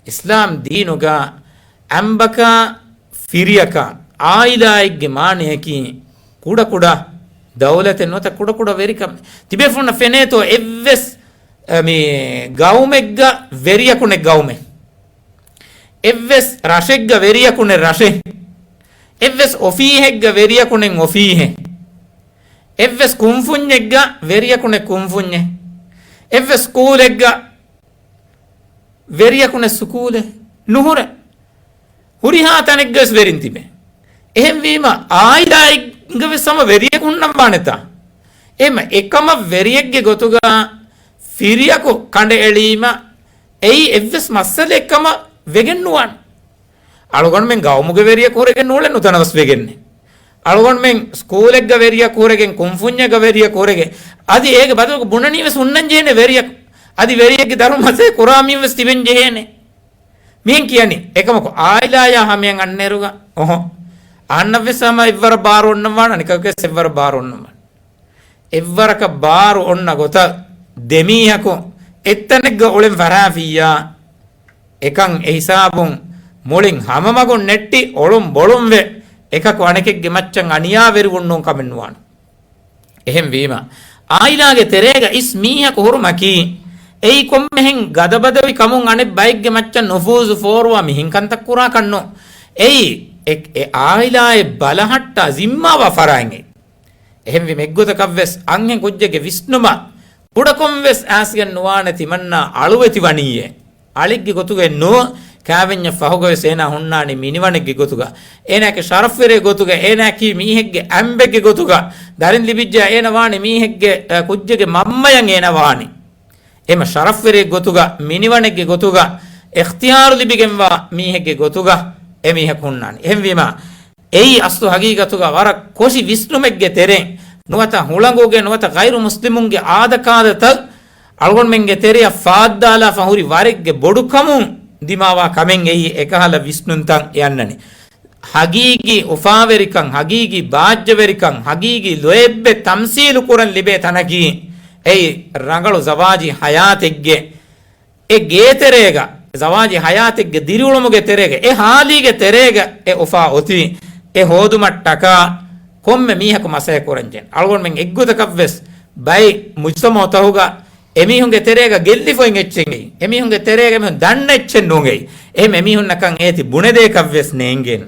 ඉස්ලාම් දීනුගා අම්බක ෆිරියක ආයිදායිගේ මානෙකි කුඩ කුඩ දවලතෙන් නොත කුඩ කුඩ වෙරිකම් තිබෙෆුන ෆෙනේතෝ එව්වස් මේ ගවුමෙග්ග වෙරියකුනේ ගවුමේ එව්වස් රෂෙග්ග වෙරියකුනේ රෂේ එව්වස් ඔෆීහෙග්ග වෙරියකුනේ ඔෆීහෙ එව්වස් කුම්ෆුඤ්ඤෙග්ග වෙරියකුනේ කුම්ෆුඤ්ඤෙ එව්වස් ස්කූලෙග්ග වෙරියකුනේ ස්කූලෙ නුහුර හුරිහාතනෙග්ගස් වෙරින් තිබේ එහෙම වීම ආයිදායිග්ග සම වෙරියකුන්නම් බානෙතා එම එකම වෙරියෙක්ගේ ගොතුගා ෆිරියකු කඬ එළීම එයි එව්වස් මස්සල එකම වෙගෙන්නුවන් අලුගොන් මෙන් ගවමුගේ වෙරිය කෝරගෙන නෝලෙන් උතනවස් වෙගෙන්නේ අලුගොන් මෙන් ස්කූලෙග්ග වෙරිය කෝරගෙන කුම්ෆුඤ්ඤග වෙරිය කෝරගේ අදි ඒක බදක බුණනීව සුන්නන් ජේනේ වෙරිය අදි වෙරියගේ ධර්මසේ කුරාමියව ස්තිබෙන් ජේනේ මෙන් කියන්නේ එකමක ආයිලායා හැමෙන් අන්නේරුගා ඔහො අන්නවෙසම ඉවර බාර ඔන්නවන නිකක සෙවර බාර ඔන්නවන එවරක බාර ඔන්න ගොත දෙමීහකෝ එත්තනෙග්ග ඔලෙන් වරාෆියා එකන් ඒ හිසාබුන් මොලින් හැමමගොන් නෙට්ටි ඔලුම් බොලුම් වේ එකක වණකෙක්ගේ මච්චන් අනියා වෙරුවුන්නෝන් කමෙන්නුවාන එහෙම් වීම ආයිලාගේ තෙරේග ඉස් මීහක හුරුමකි එයි කොම්මෙහෙන් ගදබදවි කමුන් අනේ බයික්ගේ මච්චන් නොෆූසු ෆෝරුවා මිහින් කන්තක් කුරා කන්නෝ එයි ඒ ආයිලායේ බලහට්ට සිම්මාව ෆරාංගේ එහෙම් වි මෙග්ගොත කව්වස් අංහෙන් කුජ්ජගේ විස්නුම උඩකොම් වෙස් ආසියන් නුවාන තිමන්නා අලුවෙති වණීයේ අලිග්ගේ ගොතුගේ නෝ කාවෙඤ්ඤ ෆහුගේ සේනා හොන්නානි මිනිවණෙක්ගේ ගොතුගා එනක ශරෆ්වරේ ගොතුගේ එනකී මීහෙක්ගේ ඇම්බෙක්ගේ ගොතුගා දරින් ලිබිජ්ජා එනවානි මීහෙක්ගේ කුජ්ජගේ මම්මයන් එනවානි එම ශරෆ්වරේ ගොතුගා මිනිවණෙක්ගේ ගොතුගා ඉක්තියාර ලිබිගෙන්වා මීහෙක්ගේ ගොතුගා එමීහෙක් හොන්නානි එහෙම වීම එයි අස්තු හගීගතුගා වර කොෂි විස්නුමෙක්ගේ තෙරෙන් නුවත හුලංගෝගේ නුවත ගෛරු මුස්ලිමුන්ගේ ආදකාදත අල්ගොන් මෙන්ගේ තෙරිය ෆාද්දාලා ෆහුරි වරෙක්ගේ බොඩු කමුන් දිමාවා කමෙන් එයි එකහල විස්නුන්තන් යන්නනේ හගීගි උෆාවෙරිකන් හගීගි බාජ්ජවෙරිකන් හගීගි ලොෙබ්බෙ තම්සීලු කුරන් ලිබේ තනකි එයි රංගලු සවාජි හයාතෙක්ගේ ඒ ගේතරේග සවාජි හයාතෙක්ගේ දිරිඋලමුගේ තෙරේග ඒ හාලීගේ තෙරේග ඒ උෆා ඔති ඒ හෝදුමට්ටක කොම්මෙ මීහක මසය කොරංජෙන් අල්ගොන් මෙන් එග්ගොතකවස් බයි මුජ්තමෝ තහුගා එමිහුන්ගේ තෙරේග ගෙල්ලිෆොයින් එච්චෙන්ගේ එමිහුන්ගේ තෙරේග මෙන් දන්න එච්චෙන් නොගේ එහෙම එමිහුන් නකන් ඒති බුනේ දෙකවස් නේංගෙන්